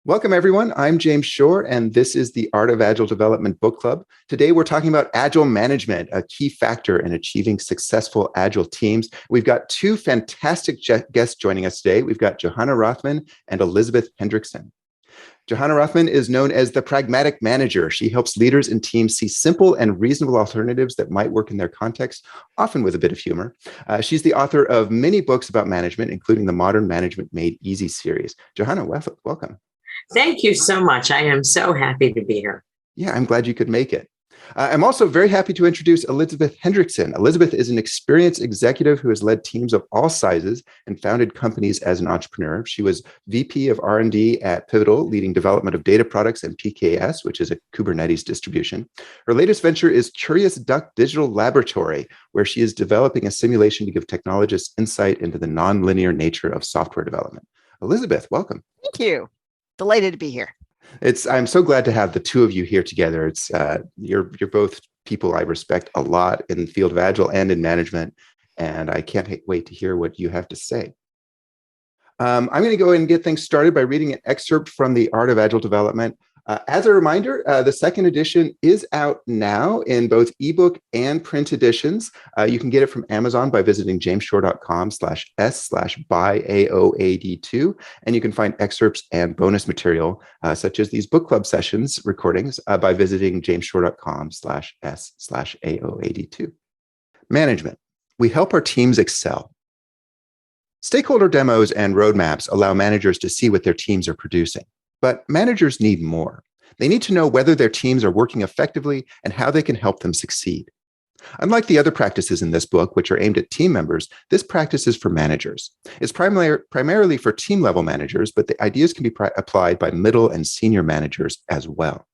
Welcome, everyone. I'm James Shore, and this is the Art of Agile Development Book Club. Today, we're talking about agile management, a key factor in achieving successful agile teams. We've got two fantastic guests joining us today. We've got Johanna Rothman and Elisabeth Hendrickson. Johanna Rothman is known as the Pragmatic Manager. She helps leaders and teams see simple and reasonable alternatives that might work in their context, often with a bit of humor. She's the author of many books about management, including the Modern Management Made Easy series. Johanna, welcome. Thank you so much. I am so happy to be here. Yeah, I'm glad you could make it. I'm also very happy to introduce Elisabeth Hendrickson. Elisabeth is an experienced executive who has led teams of all sizes and founded companies as an entrepreneur. She was VP of R&D at Pivotal, leading development of data products and PKS, which is a Kubernetes distribution. Her latest venture is Curious Duck Digital Laboratory, where she is developing a simulation to give technologists insight into the nonlinear nature of software development. Elisabeth, welcome. Thank you. Delighted to be here. I'm so glad to have the two of you here together. You're both people I respect a lot in the field of Agile and in management, and I can't wait to hear what you have to say. I'm going to go ahead and get things started by reading an excerpt from the Art of Agile Development. As a reminder, the second edition is out now in both ebook and print editions. You can get it from Amazon by visiting jamesshore.com/s/buy-AOAD2. And you can find excerpts and bonus material, such as these book club sessions recordings, by visiting jamesshore.com/s/AOAD2. Management. We help our teams excel. Stakeholder demos and roadmaps allow managers to see what their teams are producing. But managers need more. They need to know whether their teams are working effectively and how they can help them succeed. Unlike the other practices in this book, which are aimed at team members, this practice is for managers. It's primarily for team-level managers, but the ideas can be applied by middle and senior managers as well.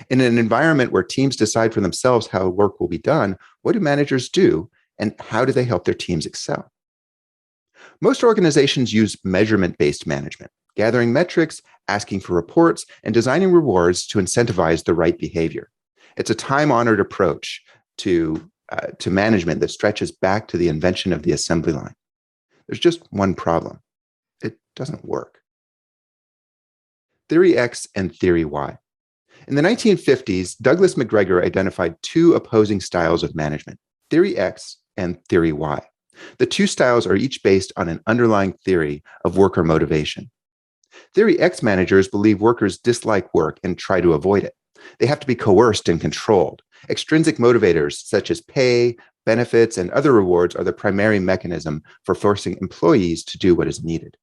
In an environment where teams decide for themselves how work will be done, what do managers do, and how do they help their teams excel? Most organizations use measurement-based management, gathering metrics, asking for reports, and designing rewards to incentivize the right behavior. It's a time-honored approach to management that stretches back to the invention of the assembly line. There's just one problem. It doesn't work. Theory X and Theory Y. In the 1950s, Douglas McGregor identified two opposing styles of management, Theory X and Theory Y. The two styles are each based on an underlying theory of worker motivation. Theory X managers believe workers dislike work and try to avoid it. They have to be coerced and controlled. Extrinsic motivators such as pay, benefits, and other rewards are the primary mechanism for forcing employees to do what is needed.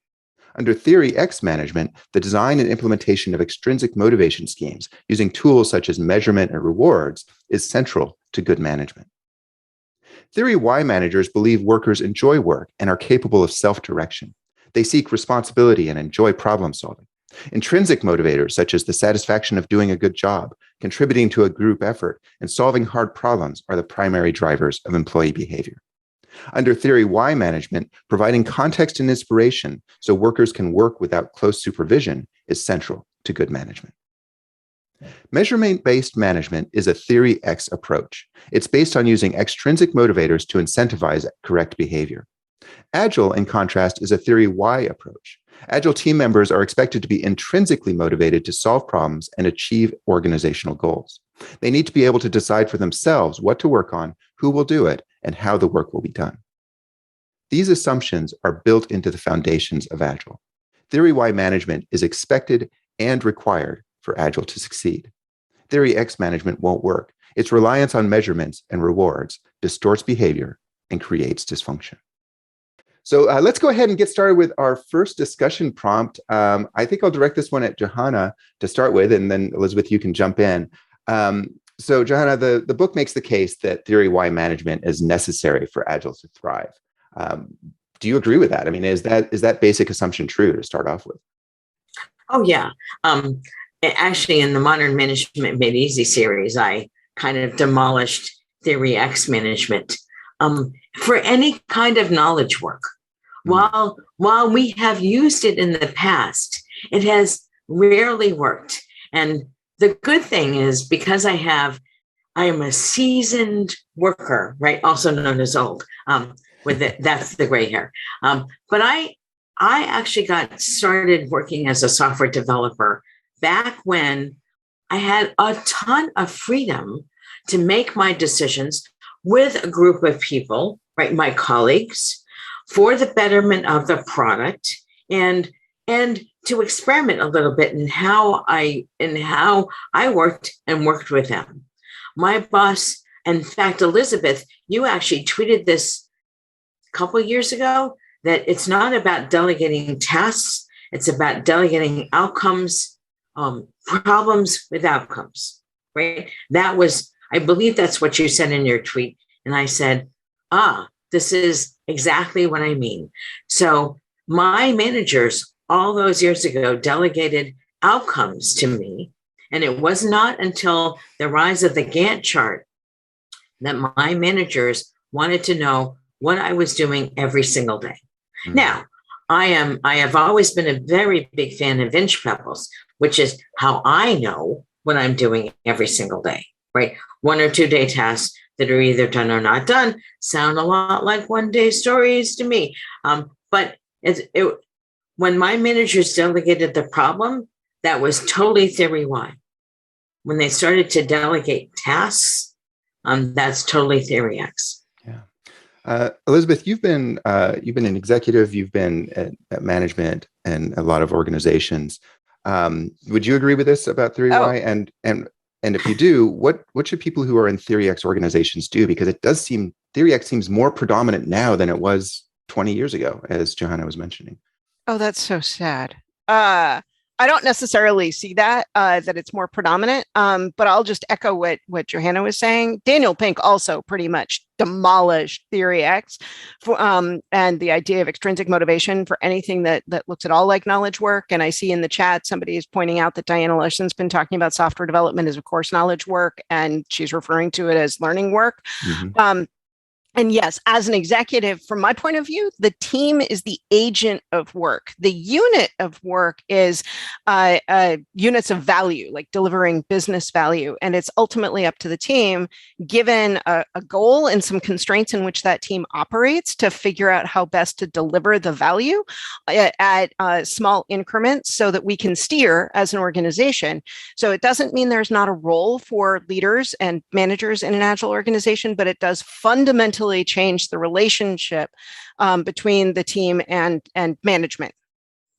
Under Theory X management, the design and implementation of extrinsic motivation schemes using tools such as measurement and rewards is central to good management. Theory Y managers believe workers enjoy work and are capable of self-direction. They seek responsibility and enjoy problem solving. Intrinsic motivators, such as the satisfaction of doing a good job, contributing to a group effort, and solving hard problems, are the primary drivers of employee behavior. Under Theory Y management, providing context and inspiration so workers can work without close supervision is central to good management. Measurement-based management is a Theory X approach. It's based on using extrinsic motivators to incentivize correct behavior. Agile, in contrast, is a Theory Y approach. Agile team members are expected to be intrinsically motivated to solve problems and achieve organizational goals. They need to be able to decide for themselves what to work on, who will do it, and how the work will be done. These assumptions are built into the foundations of Agile. Theory Y management is expected and required for Agile to succeed. Theory X management won't work. Its reliance on measurements and rewards distorts behavior and creates dysfunction. So let's go ahead and get started with our first discussion prompt. I think I'll direct this one at Johanna to start with, and then Elisabeth, you can jump in. So Johanna, the book makes the case that Theory Y management is necessary for Agile to thrive. Do you agree with that? I mean, is that basic assumption true to start off with? Oh, yeah. Actually, in the Modern Management Made Easy series, I kind of demolished Theory X management for any kind of knowledge work. While we have used it in the past, it has rarely worked. And the good thing is, because I am a seasoned worker, right? Also known as old, that's the gray hair. But I actually got started working as a software developer back when I had a ton of freedom to make my decisions with a group of people, right, my colleagues, for the betterment of the product, and to experiment a little bit in how I worked with them. My boss, in fact, Elisabeth, you actually tweeted this a couple of years ago, that it's not about delegating tasks, it's about delegating outcomes, problems with outcomes, right? That was, I believe that's what you said in your tweet. And I said, this is exactly what I mean. So my managers all those years ago delegated outcomes to me. And it was not until the rise of the Gantt chart that my managers wanted to know what I was doing every single day. Mm-hmm. Now, I have always been a very big fan of inch pebbles, which is how I know what I'm doing every single day, right? 1 or 2 day tasks that are either done or not done sound a lot like 1 day stories to me. But when my managers delegated the problem, that was totally theory Y. When they started to delegate tasks, that's totally theory X. Yeah. Elisabeth, you've been an executive, you've been at management and a lot of organizations. Would you agree with this about theory Y? And if you do, what should people who are in theory X organizations do? Because it does seem theory X seems more predominant now than it was 20 years ago, as Johanna was mentioning. Oh, that's so sad. I don't necessarily see that it's more predominant, but I'll just echo what Johanna was saying. Daniel Pink also pretty much demolished Theory X and the idea of extrinsic motivation for anything that looks at all like knowledge work. And I see in the chat, somebody is pointing out that Diana Larson's been talking about software development as, of course, knowledge work, and she's referring to it as learning work. Mm-hmm. And yes, as an executive, from my point of view, the team is the agent of work. The unit of work is units of value, like delivering business value. And it's ultimately up to the team, given a goal and some constraints in which that team operates, to figure out how best to deliver the value at small increments so that we can steer as an organization. So it doesn't mean there's not a role for leaders and managers in an agile organization, but it does fundamentally change the relationship between the team and management.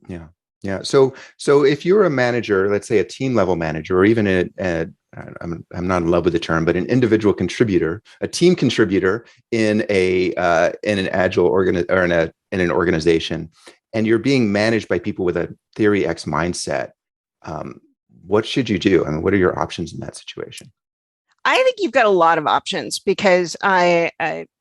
Yeah. So if you're a manager, let's say a team level manager, or even I'm not in love with the term, but an individual contributor, a team contributor in an agile in an organization, and you're being managed by people with a theory X mindset, what should you do? I mean, what are your options in that situation? I think you've got a lot of options, because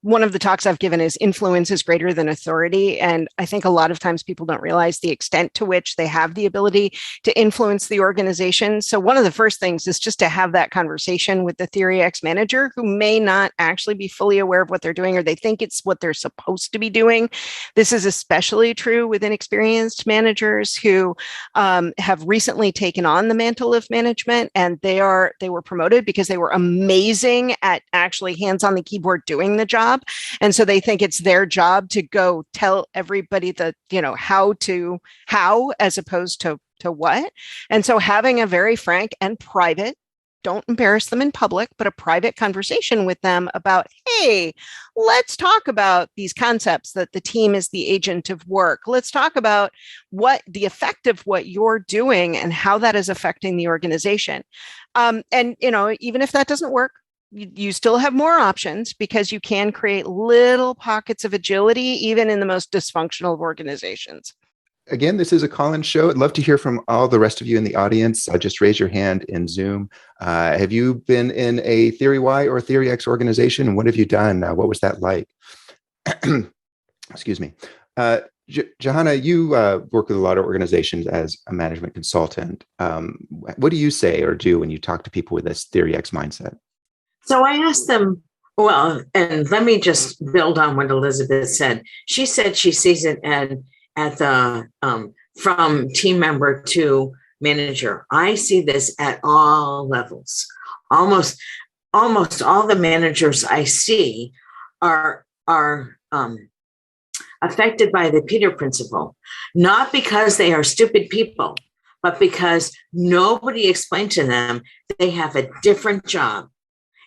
one of the talks I've given is influence is greater than authority. And I think a lot of times people don't realize the extent to which they have the ability to influence the organization. So one of the first things is just to have that conversation with the Theory X manager, who may not actually be fully aware of what they're doing, or they think it's what they're supposed to be doing. This is especially true with inexperienced managers who have recently taken on the mantle of management, and they were promoted because they were amazing at actually hands on the keyboard doing the job. And so they think it's their job to go tell everybody how as opposed to what. And so having a very frank and private, don't embarrass them in public, but a private conversation with them about, hey, let's talk about these concepts that the team is the agent of work. Let's talk about what the effect of what you're doing and how that is affecting the organization. And, even if that doesn't work, you still have more options, because you can create little pockets of agility, even in the most dysfunctional of organizations. Again, this is a call-in show. I'd love to hear from all the rest of you in the audience. Just raise your hand in Zoom. Have you been in a Theory Y or Theory X organization? And what have you done? What was that like? Excuse me. Johanna, you work with a lot of organizations as a management consultant. What do you say or do when you talk to people with this Theory X mindset? So I asked them, well, and let me just build on what Elisabeth said. She said she sees it at the from team member to manager. I see this at all levels. Almost all the managers I see are affected by the Peter Principle, not because they are stupid people, but because nobody explained to them they have a different job.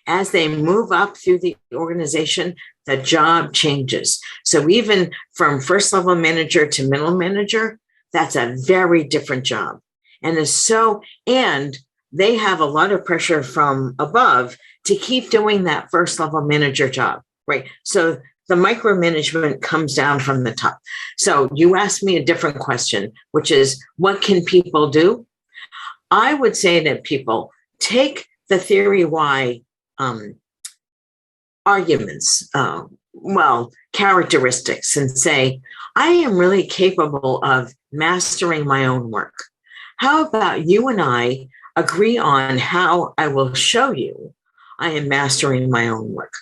As they move up through the organization, the job changes. So even from first level manager to middle manager, that's a very different job. And they have a lot of pressure from above to keep doing that first level manager job, right? So the micromanagement comes down from the top. So you asked me a different question, which is, what can people do? I would say that people take the theory why arguments, characteristics, and say, I am really capable of mastering my own work. How about you and I agree on how I will show you I am mastering my own work?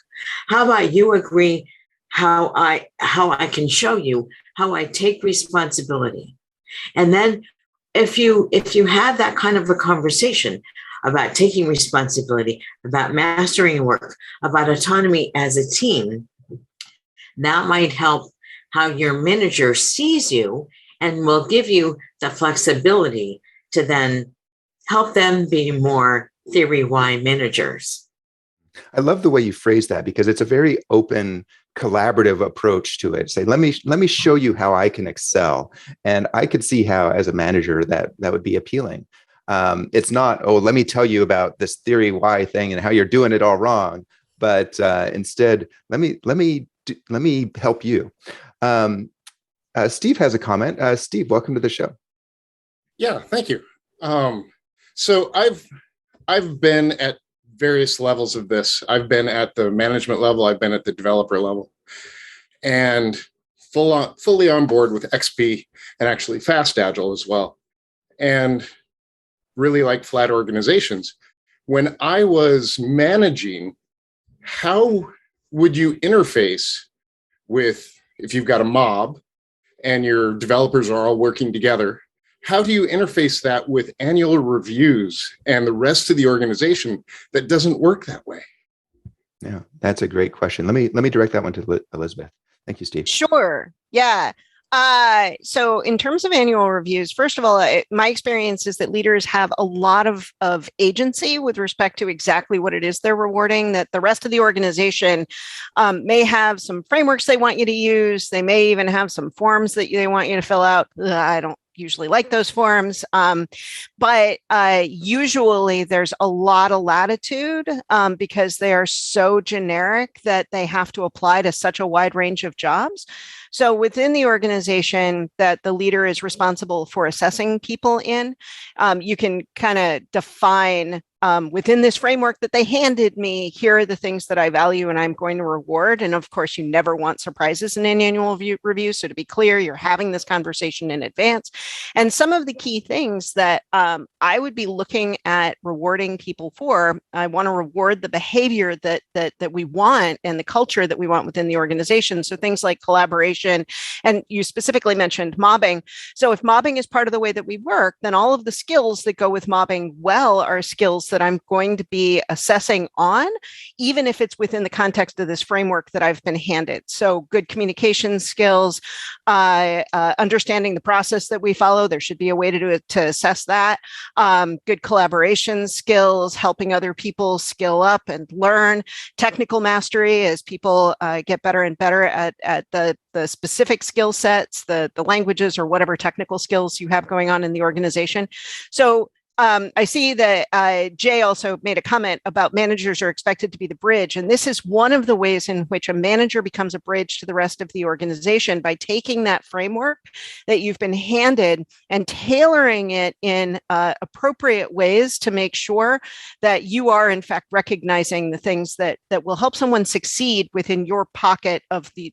How about you agree how I can show you how I take responsibility? And then if you have that kind of a conversation about taking responsibility, about mastering work, about autonomy as a team, that might help how your manager sees you and will give you the flexibility to then help them be more theory Y managers. I love the way you phrase that, because it's a very open, collaborative approach to it. Say, let me show you how I can excel. And I could see how, as a manager, that would be appealing. It's not, oh, let me tell you about this theory Y thing and how you're doing it all wrong. But instead, let me help you. Steve has a comment. Steve, welcome to the show. Yeah, thank you. So I've been at various levels of this. I've been at the management level. I've been at the developer level, and fully on board with XP and actually fast agile as well. And really like flat organizations. When I was managing, how would you interface with, if you've got a mob and your developers are all working together, how do you interface that with annual reviews and the rest of the organization that doesn't work that way? Yeah, that's a great question. Let me direct that one to Elisabeth. Thank you, Steve. Sure. Yeah. So in terms of annual reviews, first of all, my experience is that leaders have a lot of agency with respect to exactly what it is they're rewarding, that the rest of the organization may have some frameworks they want you to use. They may even have some forms that they want you to fill out. I don't usually like those forms. But usually there's a lot of latitude because they are so generic that they have to apply to such a wide range of jobs. So within the organization that the leader is responsible for assessing people in, you can kind of define within this framework that they handed me, here are the things that I value and I'm going to reward. And of course, you never want surprises in an annual review. So to be clear, you're having this conversation in advance. And some of the key things that I would be looking at rewarding people for, I want to reward the behavior that we want and the culture that we want within the organization. So things like collaboration, and you specifically mentioned mobbing. So if mobbing is part of the way that we work, then all of the skills that go with mobbing well are skills that I'm going to be assessing on, even if it's within the context of this framework that I've been handed. So good communication skills, understanding the process that we follow. There should be a way to assess that. Good collaboration skills, helping other people skill up and learn. Technical mastery, as people get better and better at the specific skill sets, the languages or whatever technical skills you have going on in the organization. So I see that Jay also made a comment about managers are expected to be the bridge. And this is one of the ways in which a manager becomes a bridge to the rest of the organization, by taking that framework that you've been handed and tailoring it in appropriate ways to make sure that you are, in fact, recognizing the things that will help someone succeed within your pocket of the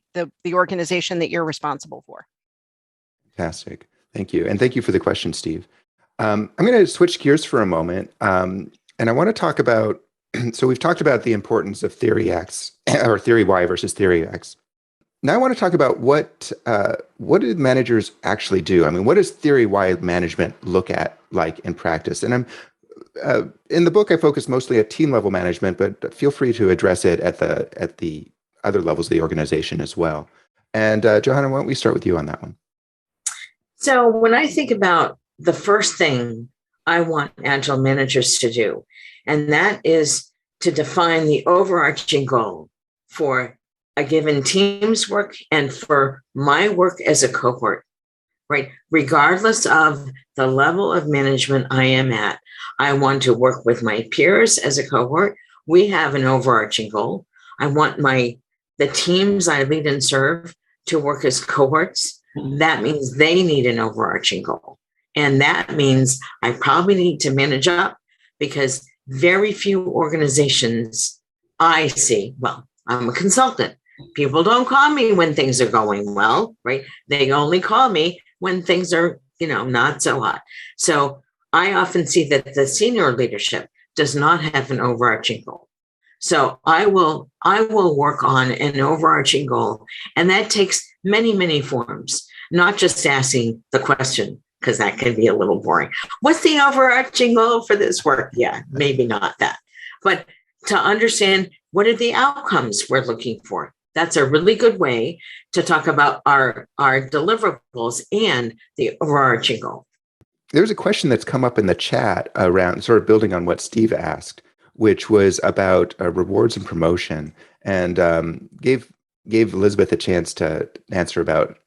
organization that you're responsible for. Fantastic. Thank you. And thank you for the question, Steve. I'm going to switch gears for a moment, and I want to talk about, so we've talked about the importance of theory X, or theory Y versus theory X. Now I want to talk about what do managers actually do? I mean, what does theory Y management look at like in practice? And I'm in the book, I focus mostly at team level management, but feel free to address it at the other levels of the organization as well. And Johanna, why don't we start with you on that one? So when I think about the first thing I want agile managers to do, and that is to define the overarching goal for a given team's work and for my work as a cohort, right? Regardless of the level of management I am at, I want to work with my peers as a cohort. We have an overarching goal. I want the teams I lead and serve to work as cohorts. That means they need an overarching goal. And that means I probably need to manage up, because very few organizations I see, well, I'm a consultant. People don't call me when things are going well, right? They only call me when things are, not so hot. So I often see that the senior leadership does not have an overarching goal. So I will work on an overarching goal. And that takes many, many forms, not just asking the question, because that can be a little boring. What's the overarching goal for this work? Yeah, maybe not that. But to understand what are the outcomes we're looking for. That's a really good way to talk about our deliverables and the overarching goal. There's a question that's come up in the chat around sort of building on what Steve asked, which was about rewards and promotion, and gave Elisabeth a chance to answer about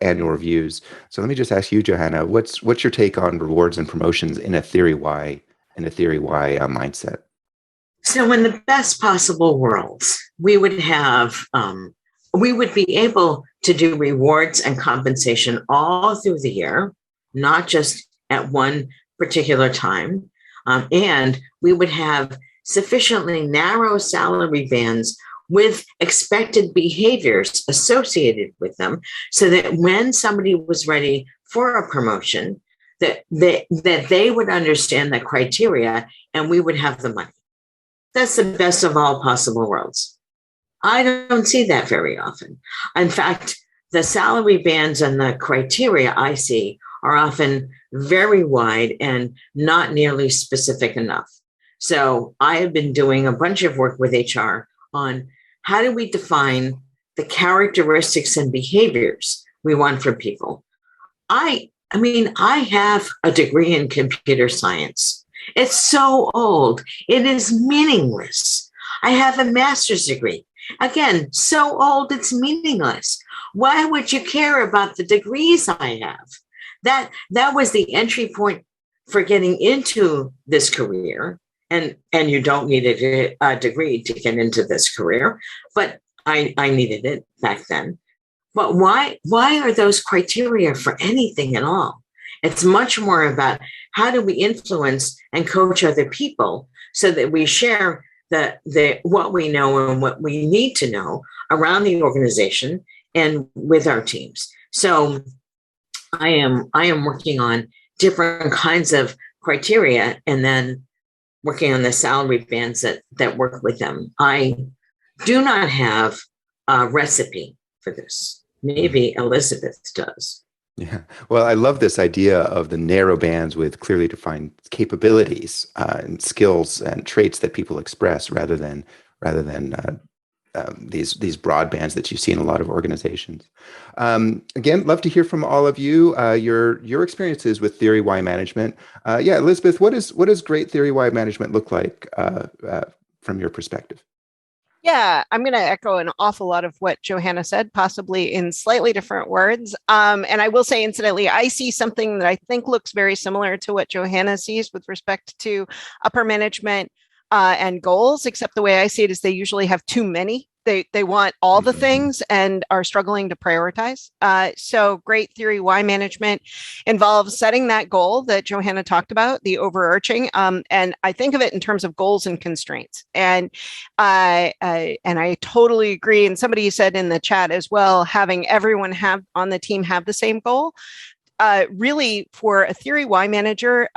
annual reviews. So let me just ask you, Johanna, what's your take on rewards and promotions in a theory Y mindset? So in the best possible worlds, we would be able to do rewards and compensation all through the year, not just at one particular time. And we would have sufficiently narrow salary bands with expected behaviors associated with them, so that when somebody was ready for a promotion, that they would understand the criteria and we would have the money. That's the best of all possible worlds. I don't see that very often. In fact, the salary bands and the criteria I see are often very wide and not nearly specific enough. So I have been doing a bunch of work with HR on how do we define the characteristics and behaviors we want from people. I have a degree in computer science. It's so old. It is meaningless. I have a master's degree. Again, so old, it's meaningless. Why would you care about the degrees I have? That was the entry point for getting into this career. And you don't need a degree to get into this career, but I needed it back then. But why are those criteria for anything at all? It's much more about how do we influence and coach other people so that we share the what we know and what we need to know around the organization and with our teams. So I am working on different kinds of criteria and then working on the salary bands that work with them. I do not have a recipe for this. Maybe Elisabeth does. Yeah. Well, I love this idea of the narrow bands with clearly defined capabilities and skills and traits that people express, rather than these broad bands that you see in a lot of organizations. Again, love to hear from all of you, your experiences with Theory Y management. Elisabeth, what does great Theory Y management look like from your perspective? Yeah, I'm going to echo an awful lot of what Johanna said, possibly in slightly different words. And I will say, incidentally, I see something that I think looks very similar to what Johanna sees with respect to upper management and goals, except the way I see it is they usually have too many. They want all the things and are struggling to prioritize. So great Theory Y management involves setting that goal that Johanna talked about, the overarching, and I think of it in terms of goals and constraints. And I totally agree. And somebody said in the chat as well, having everyone on the team have the same goal. really, for a theory Y manager,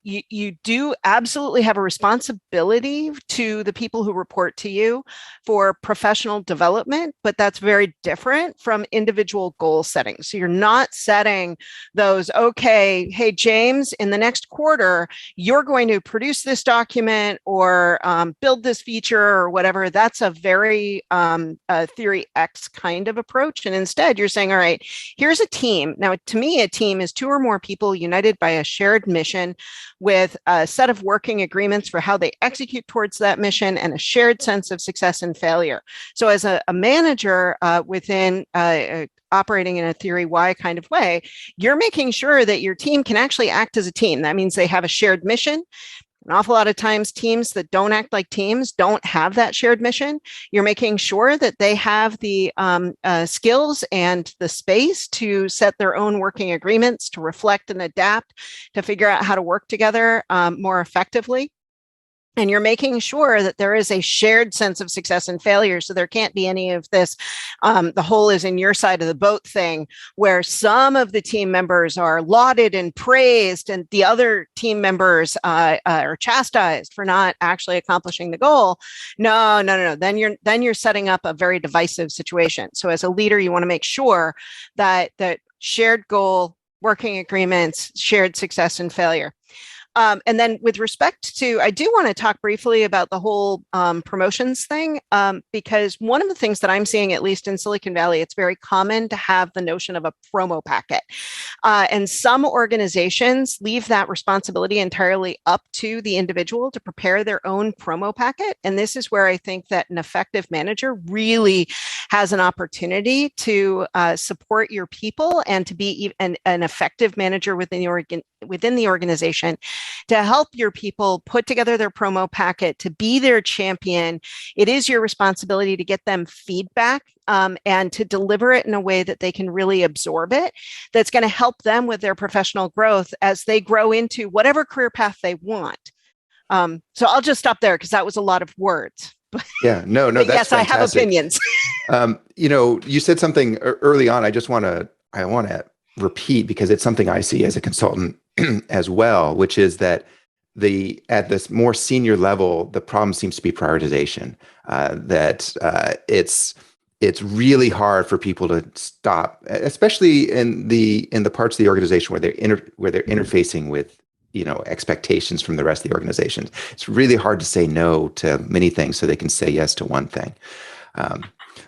you do absolutely have a responsibility to the people who report to you for professional development, but that's very different from individual goal setting. So you're not setting those, okay, hey, James, in the next quarter, you're going to produce this document or build this feature or whatever. That's a very theory X kind of approach. And instead, you're saying, all right, here's a team. Now, to me, a team is 2 or more people united by a shared mission with a set of working agreements for how they execute towards that mission and a shared sense of success and failure. So as a manager within operating in a theory Y kind of way, you're making sure that your team can actually act as a team. That means they have a shared mission. An awful lot of times, teams that don't act like teams don't have that shared mission. You're making sure that they have the skills and the space to set their own working agreements, to reflect and adapt, to figure out how to work together more effectively. And you're making sure that there is a shared sense of success and failure. So there can't be any of this, the hole is in your side of the boat thing, where some of the team members are lauded and praised and the other team members are chastised for not actually accomplishing the goal. No. Then you're setting up a very divisive situation. So as a leader, you want to make sure that shared goal, working agreements, shared success and failure. And then with respect to, I do want to talk briefly about the whole promotions thing, because one of the things that I'm seeing, at least in Silicon Valley, it's very common to have the notion of a promo packet. And some organizations leave that responsibility entirely up to the individual to prepare their own promo packet. And this is where I think that an effective manager really has an opportunity to support your people and to be an effective manager within the organization, to help your people put together their promo packet, to be their champion. It is your responsibility to get them feedback and to deliver it in a way that they can really absorb it. That's going to help them with their professional growth as they grow into whatever career path they want. So I'll just stop there because that was a lot of words. Yeah, no, that's yes, fantastic. I have opinions. You said something early on. I want to repeat because it's something I see as a consultant as well, which is that at this more senior level, the problem seems to be prioritization. It's really hard for people to stop, especially in the parts of the organization where they're interfacing with expectations from the rest of the organization. It's really hard to say no to many things so they can say yes to one thing.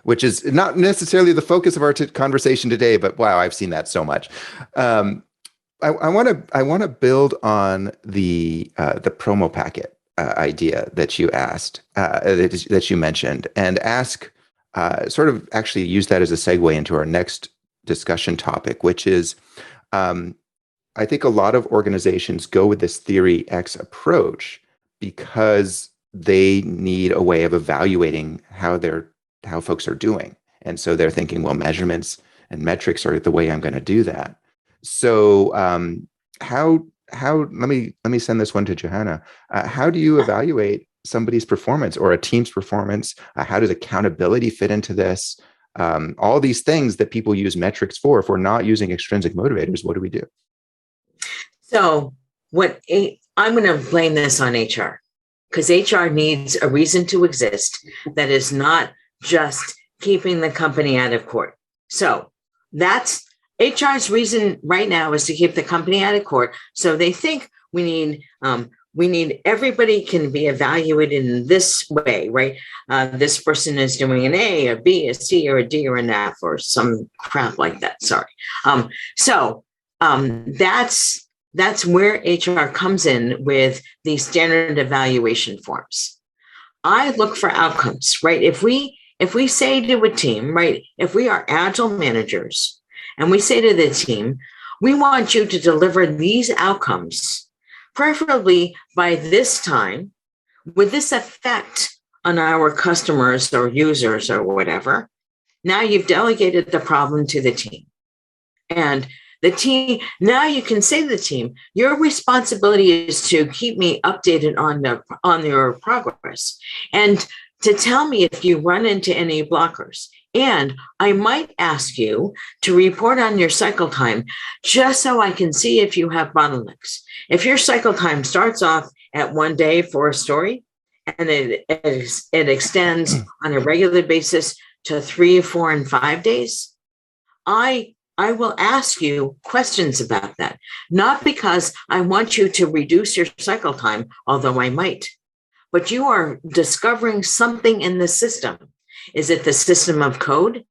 Which is not necessarily the focus of our conversation today, but wow, I've seen that so much. I want to build on the promo packet idea that you asked, that you mentioned, and ask, sort of actually use that as a segue into our next discussion topic, which is, I think a lot of organizations go with this theory X approach because they need a way of evaluating how folks are doing. And so they're thinking, well, measurements and metrics are the way I'm going to do that. So how let me send this one to Johanna. How do you evaluate somebody's performance or a team's performance? How does accountability fit into this? All these things that people use metrics for. If we're not using extrinsic motivators, what do we do? So I'm going to blame this on HR, because HR needs a reason to exist that is not just keeping the company out of court. So that's HR's reason right now, is to keep the company out of court. So they think we need everybody can be evaluated in this way, right? This person is doing an A, a B, a C, or a D, or an F, or some crap like that. Sorry. That's where HR comes in with the standard evaluation forms. I look for outcomes, right? If we say to a team, right, if we are agile managers and we say to the team, we want you to deliver these outcomes, preferably by this time, with this effect on our customers or users or whatever, now you've delegated the problem to the team. And the team, now you can say to the team, your responsibility is to keep me updated on your progress and to tell me if you run into any blockers. And I might ask you to report on your cycle time just so I can see if you have bottlenecks. If your cycle time starts off at 1 day for a story and it extends on a regular basis to 3, 4, and 5 days, I will ask you questions about that, not because I want you to reduce your cycle time, although I might, but you are discovering something in the system. Is it the system of code?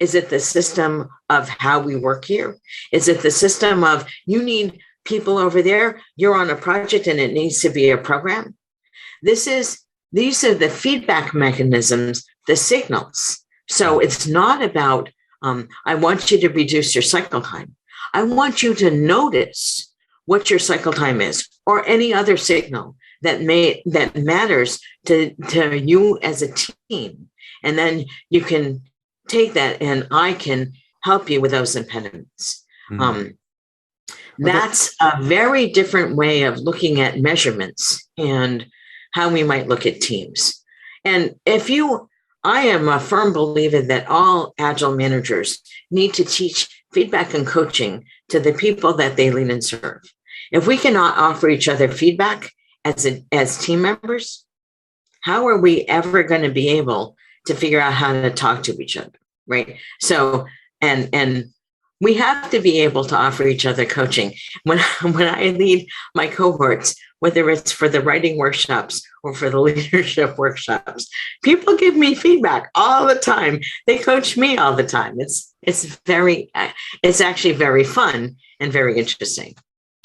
Is it the system of how we work here? Is it the system of you need people over there, you're on a project and it needs to be a program? These are the feedback mechanisms, the signals. So it's not about, I want you to reduce your cycle time. I want you to notice what your cycle time is, or any other signal that matters to you as a team. And then you can take that and I can help you with those impediments. That's a very different way of looking at measurements and how we might look at teams. And I am a firm believer that all Agile managers need to teach feedback and coaching to the people that they lead and serve. If we cannot offer each other feedback as team members, how are we ever going to be able to figure out how to talk to each other, right? So, and we have to be able to offer each other coaching. When I lead my cohorts, whether it's for the writing workshops or for the leadership workshops, people give me feedback all the time. They coach me all the time. It's actually very fun and very interesting.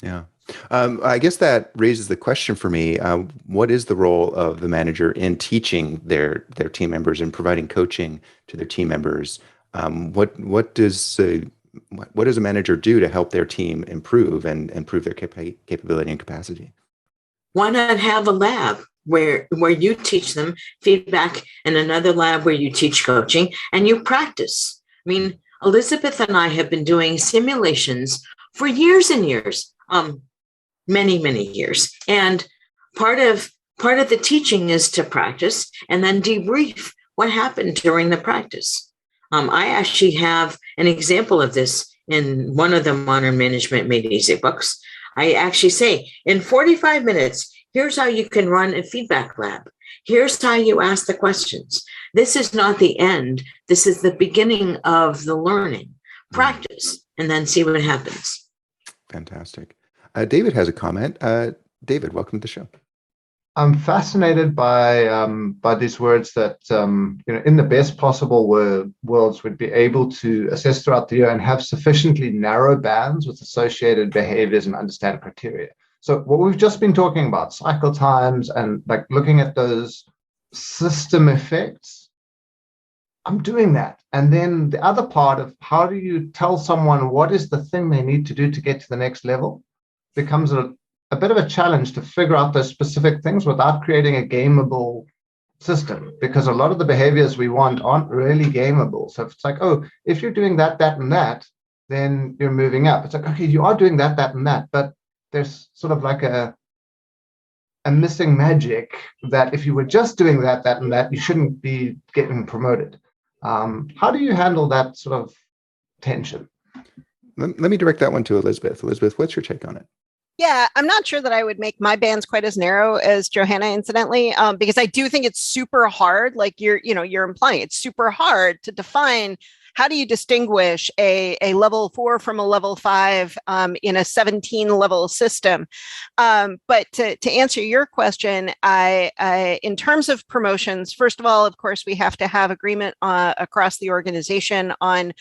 Yeah. I guess that raises the question for me, what is the role of the manager in teaching their team members and providing coaching to their team members? What does a manager do to help their team improve and improve their capability and capacity? Why not have a lab where you teach them feedback and another lab where you teach coaching and you practice? I mean, Elisabeth and I have been doing simulations for years and years. Many, many years. And part of the teaching is to practice and then debrief what happened during the practice. I actually have an example of this in one of the Modern Management Made Easy books. I actually say, in 45 minutes, here's how you can run a feedback lab. Here's how you ask the questions. This is not the end. This is the beginning of the learning. Practice and then see what happens. Fantastic. David has a comment. David, welcome to the show. I'm fascinated by these words that in the best possible worlds would be able to assess throughout the year and have sufficiently narrow bands with associated behaviors and understand criteria. So what we've just been talking about, cycle times and like looking at those system effects, I'm doing that. And then the other part of how do you tell someone what is the thing they need to do to get to the next level becomes a bit of a challenge to figure out those specific things without creating a gameable system, because a lot of the behaviors we want aren't really gameable. So if it's like, oh, if you're doing that, that, and that, then you're moving up. It's like, okay, you are doing that, that, and that, but there's sort of like a missing magic that if you were just doing that, that, and that, you shouldn't be getting promoted. How do you handle that sort of tension? Let me direct that one to Elisabeth. Elisabeth, what's your take on it? Yeah, I'm not sure that I would make my bands quite as narrow as Johanna, incidentally, because I do think it's super hard. Like you're implying, it's super hard to define how do you distinguish a level 4 from a level 5 in a 17 level system. But to answer your question, I in terms of promotions, first of all, of course, we have to have agreement across the organization on,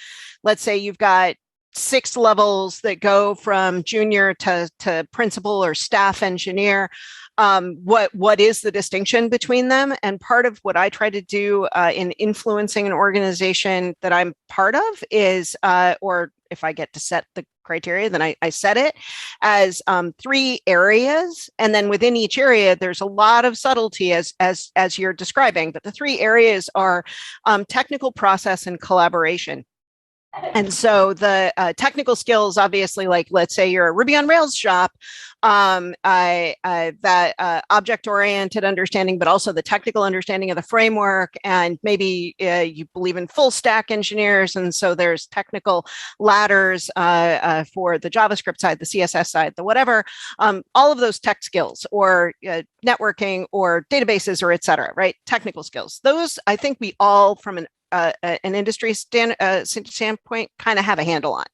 let's say you've got 6 levels that go from junior to principal or staff engineer. What is the distinction between them? And part of what I try to do in influencing an organization that I'm part of is, or if I get to set the criteria, then I set it as 3 areas. And then within each area, there's a lot of subtlety as you're describing. But the 3 areas are technical, process, and collaboration. And so the technical skills, obviously, like let's say you're a Ruby on Rails shop, that object-oriented understanding, but also the technical understanding of the framework, and maybe you believe in full stack engineers, and so there's technical ladders for the JavaScript side, the CSS side, the whatever, all of those tech skills, or networking, or databases, or et cetera, right? Technical skills. Those, I think we all, from an industry standpoint, kind of have a handle on.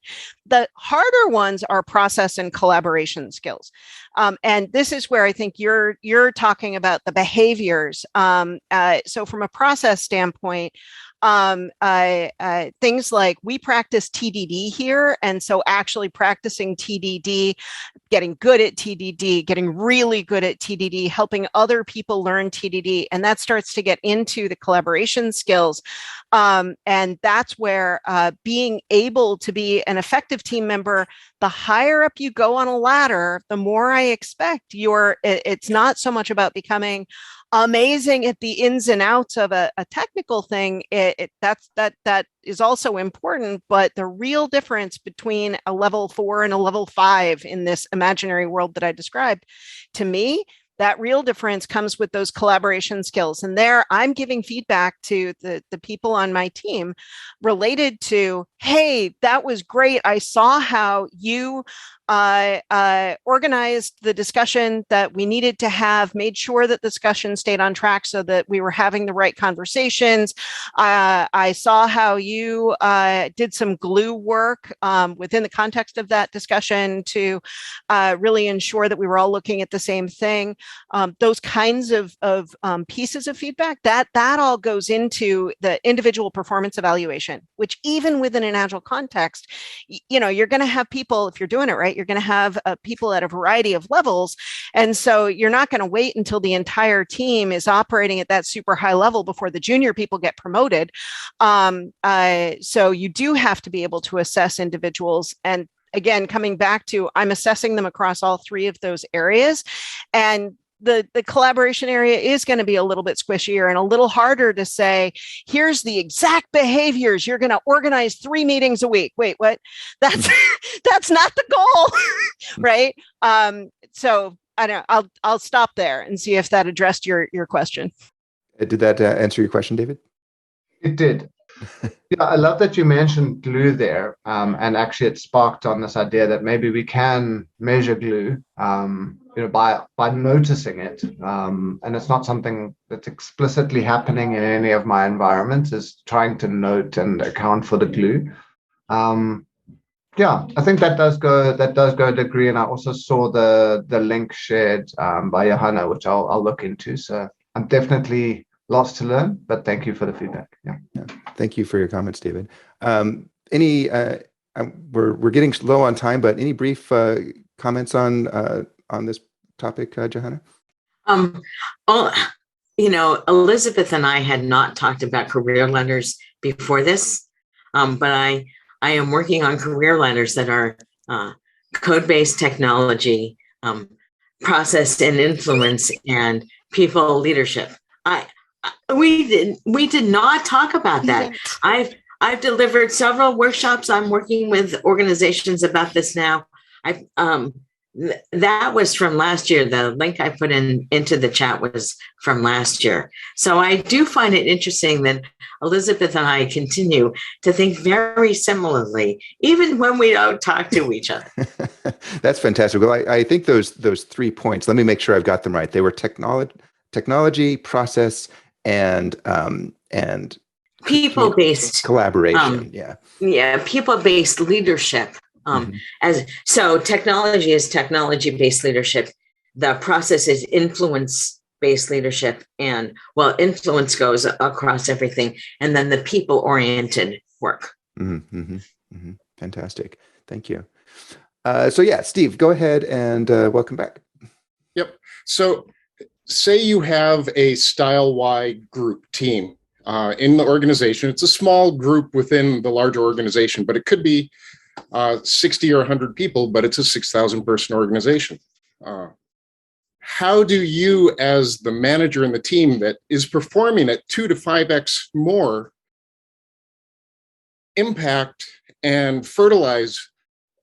The harder ones are process and collaboration skills. And this is where I think you're talking about the behaviors. So from a process standpoint, things like we practice TDD here. And so actually practicing TDD, getting good at TDD, getting really good at TDD, helping other people learn TDD. And that starts to get into the collaboration skills. And that's where being able to be an effective team member, the higher up you go on a ladder, the more I expect it's not so much about becoming amazing at the ins and outs of a technical thing. That is also important, but the real difference between a level 4 and a level 5 in this imaginary world that I described, to me, that real difference comes with those collaboration skills. And there I'm giving feedback to the people on my team related to, hey, that was great. I saw how you organized the discussion that we needed to have, made sure that the discussion stayed on track so that we were having the right conversations. I saw how you did some glue work within the context of that discussion to really ensure that we were all looking at the same thing. Those kinds of pieces of feedback, that all goes into the individual performance evaluation, which even within an Agile context, you're going to have people, if you're doing it right, you're going to have people at a variety of levels. And so you're not going to wait until the entire team is operating at that super high level before the junior people get promoted. So you do have to be able to assess individuals. And again, coming back to, I'm assessing them across all three of those areas. And the collaboration area is going to be a little bit squishier and a little harder to say, here's the exact behaviors. You're going to organize 3 meetings a week. Wait, what? That's not the goal, right? So I don't know, I'll stop there and see if that addressed your question. Did that answer your question, David? It did. Yeah, I love that you mentioned glue there, and actually it sparked on this idea that maybe we can measure glue, by noticing it, and it's not something that's explicitly happening in any of my environments, is trying to note and account for the glue. Yeah, I think that does go a degree, and I also saw the link shared by Johanna, which I'll look into. So I'm definitely lots to learn, but thank you for the feedback. Yeah. Thank you for your comments, David. We're getting low on time, but any brief comments on this topic, Johanna? Elisabeth and I had not talked about career letters before this, but I am working on career letters that are code-based technology, process and influence, and people leadership. We did not talk about that. I've delivered several workshops. I'm working with organizations about this now. That was from last year. The link I put into the chat was from last year. So I do find it interesting that Elisabeth and I continue to think very similarly, even when we don't talk to each other. That's fantastic. Well, I think those 3 points, let me make sure I've got them right. They were technology, process, and people-based collaboration. People-based leadership. So technology is technology-based leadership. The process is influence-based leadership, and influence goes across everything. And then the people-oriented work. Fantastic. Thank you. Steve, go ahead and welcome back. Yep. So say you have a style-wide group team in the organization. It's a small group within the larger organization, but it could be 60 or 100 people, but it's a 6,000 person organization. How do you, as the manager in the team that is performing at 2 to 5x more, impact and fertilize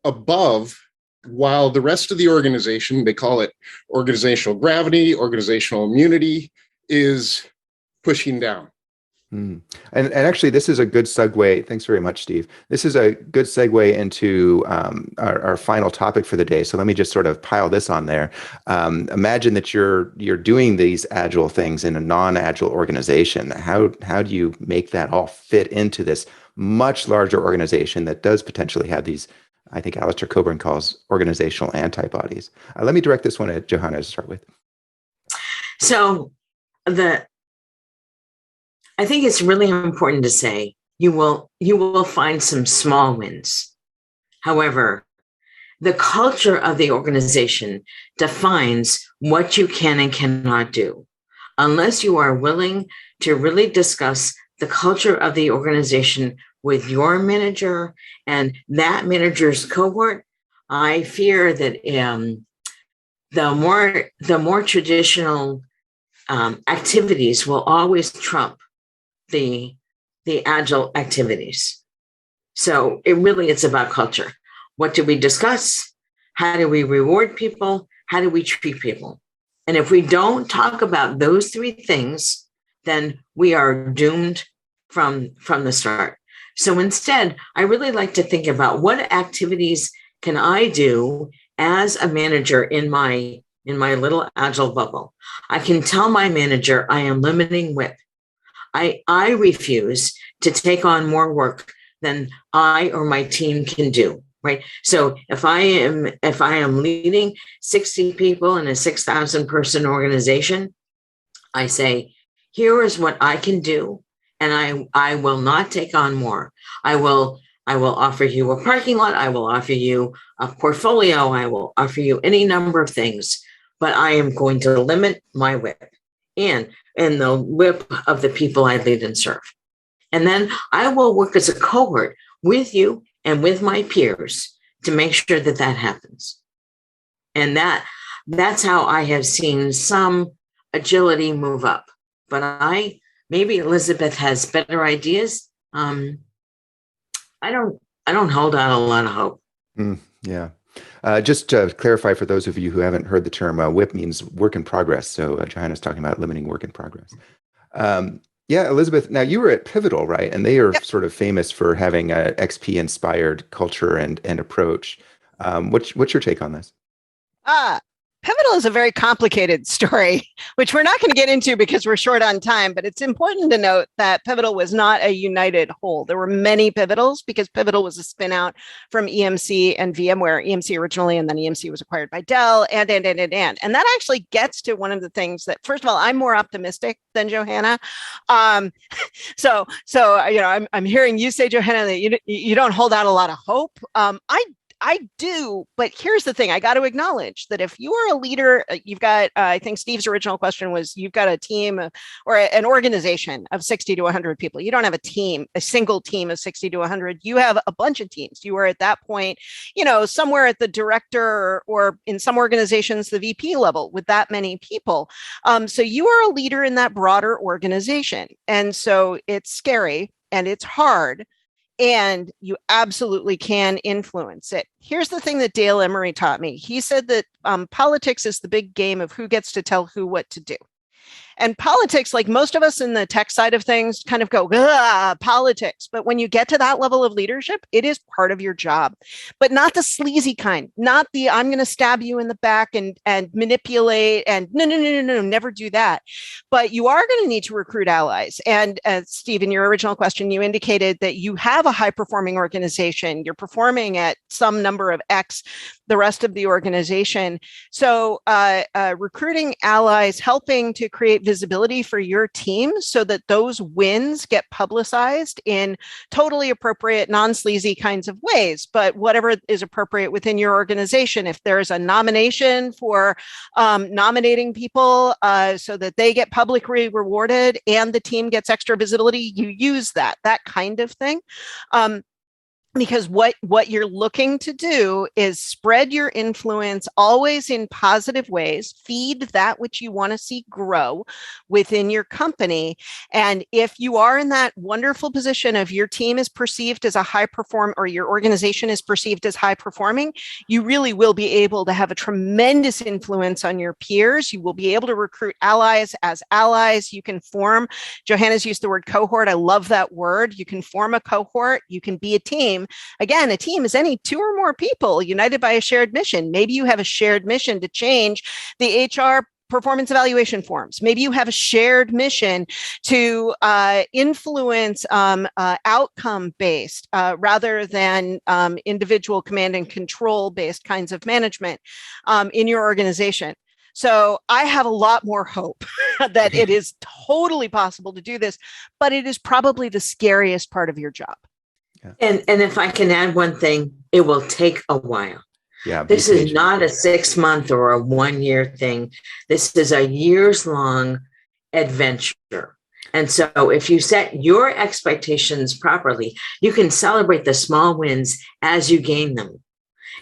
above, while the rest of the organization, they call it organizational gravity, organizational immunity, is pushing down. And actually, this is a good segue. Thanks very much, Steve. This is a good segue into our final topic for the day. So let me just sort of pile this on there. Imagine that you're doing these agile things in a non-agile organization. How do you make that all fit into this much larger organization that does potentially have these, I think Alistair Coburn calls organizational antibodies? Let me direct this one at Johanna to start with. So I think it's really important to say you will find some small wins. However, the culture of the organization defines what you can and cannot do. Unless you are willing to really discuss the culture of the organization with your manager and that manager's cohort, I fear that the more traditional activities will always trump the agile activities. So it's about culture. What do we discuss? How do we reward people? How do we treat people? And if we don't talk about those three things, then we are doomed from the start. So instead, I really like to think about what activities can I do as a manager in my little agile bubble. I can tell my manager I am limiting WIP. I refuse to take on more work than I or my team can do, right? So if I am leading 60 people in a 6,000 person organization, I say, here is what I can do, and I will not take on more. I will offer you a parking lot. I will offer you a portfolio. I will offer you any number of things, but I am going to limit my WIP and the WIP of the people I lead and serve. And then I will work as a cohort with you and with my peers to make sure that happens. And that's how I have seen some agility move up. But maybe Elisabeth has better ideas. I don't hold out a lot of hope. Yeah. Just to clarify for those of you who haven't heard the term, WIP means work in progress. So Johanna's talking about limiting work in progress. Yeah, Elisabeth, now you were at Pivotal, right? And they are sort of famous for having a XP-inspired culture and approach. What's your take on this? Pivotal is a very complicated story, which we're not going to get into because we're short on time, but it's important to note that Pivotal was not a united whole. There were many Pivotals because Pivotal was a spin out from EMC and VMware, EMC originally, and then EMC was acquired by Dell, and. And that actually gets to one of the things that, first of all, I'm more optimistic than Johanna. So I'm hearing you say, Johanna, that you don't hold out a lot of hope. I do, but here's the thing. I got to acknowledge that if you are a leader, you've got, I think Steve's original question was, you've got a team or an organization of 60 to 100 people. You don't have a single team of 60 to 100. You have a bunch of teams. You are at that point, somewhere at the director or in some organizations, the VP level with that many people. So you are a leader in that broader organization. And so it's scary and it's hard. And you absolutely can influence it. Here's the thing that Dale Emery taught me. He said that politics is the big game of who gets to tell who what to do. And politics, like most of us in the tech side of things, kind of go, politics. But when you get to that level of leadership, it is part of your job, but not the sleazy kind, not the I'm going to stab you in the back and manipulate and no, never do that. But you are going to need to recruit allies. And Steve, in your original question, you indicated that you have a high performing organization. You're performing at some number of X, the rest of the organization. So recruiting allies, helping to create visibility for your team so that those wins get publicized in totally appropriate, non-sleazy kinds of ways, but whatever is appropriate within your organization. If there's a nomination for nominating people so that they get publicly rewarded and the team gets extra visibility, you use that kind of thing. Because what you're looking to do is spread your influence always in positive ways, feed that which you want to see grow within your company. And if you are in that wonderful position of your team is perceived as a high perform, or your organization is perceived as high performing, you really will be able to have a tremendous influence on your peers. You will be able to recruit allies as allies. You can form, Johanna's used the word cohort. I love that word. You can form a cohort. You can be a team. Again, a team is any two or more people united by a shared mission. Maybe you have a shared mission to change the HR performance evaluation forms. Maybe you have a shared mission to influence outcome-based rather than individual command and control-based kinds of management in your organization. So I have a lot more hope that it is totally possible to do this, but it is probably the scariest part of your job. Yeah. And if I can add one thing, it will take a while. Yeah, this is not a 6-month or a 1-year thing. This is a years-long adventure. And so if you set your expectations properly, you can celebrate the small wins as you gain them.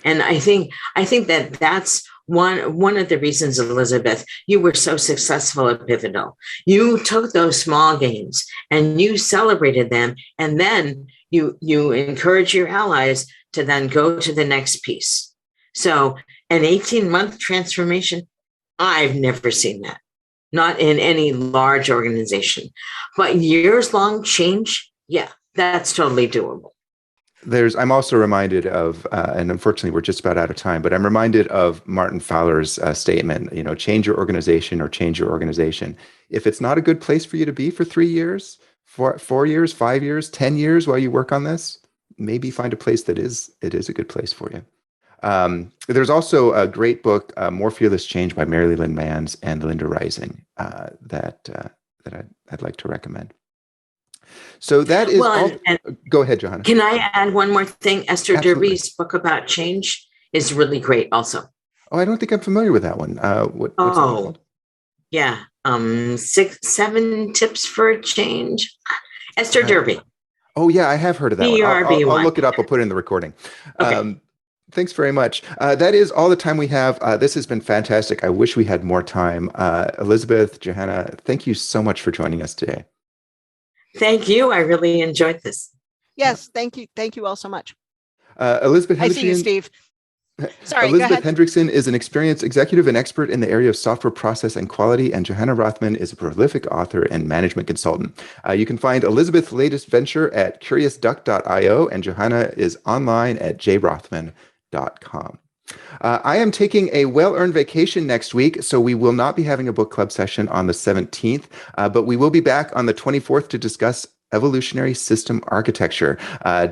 And I think that that's one of the reasons, Elisabeth, you were so successful at Pivotal. You took those small gains and you celebrated them, and then you encourage your allies to then go to the next piece. So an 18-month transformation, I've never seen that, not in any large organization. But years-long change, yeah, that's totally doable. I'm also reminded of, and unfortunately we're just about out of time, but I'm reminded of Martin Fowler's statement, change your organization or change your organization. If it's not a good place for you to be for 3 years, 4 years, 5 years, 10 years while you work on this, maybe find a place that is a good place for you. There's also a great book, More Fearless Change by Mary Lynn Manns and Linda Rising, that I'd like to recommend. So that is all. Go ahead, Johanna. Can I add one more thing? Esther Absolutely. Derby's book about change is really great also. Oh, I don't think I'm familiar with that one. What's that called? Yeah. 7 tips for change. Esther Derby. Oh, yeah, I have heard of that one. I'll look it up. I'll put it in the recording. Okay. Thanks very much. That is all the time we have. This has been fantastic. I wish we had more time. Elisabeth, Johanna, thank you so much for joining us today. Thank you. I really enjoyed this. Yes, thank you. Thank you all so much. Elisabeth Hendrickson. I see you, Steve. Sorry, Elisabeth Hendrickson is an experienced executive and expert in the area of software process and quality, and Johanna Rothman is a prolific author and management consultant. You can find Elisabeth's latest venture at curiousduck.io, and Johanna is online at jrothman.com. I am taking a well-earned vacation next week, so we will not be having a book club session on the 17th, but we will be back on the 24th to discuss evolutionary system architecture.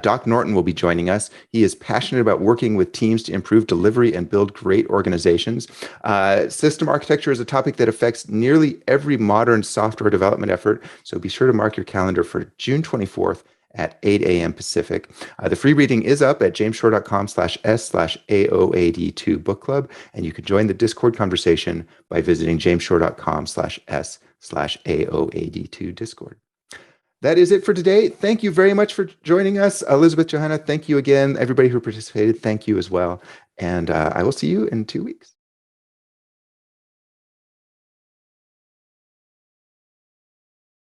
Doc Norton will be joining us. He is passionate about working with teams to improve delivery and build great organizations. System architecture is a topic that affects nearly every modern software development effort, so be sure to mark your calendar for June 24th at 8 a.m. Pacific. The free reading is up at jamesshore.com/s/AOAD2 book club, and you can join the Discord conversation by visiting jamesshore.com/s/AOAD2 Discord. That is it for today. Thank you very much for joining us. Elisabeth, Johanna, thank you again. Everybody who participated, thank you as well. And I will see you in 2 weeks.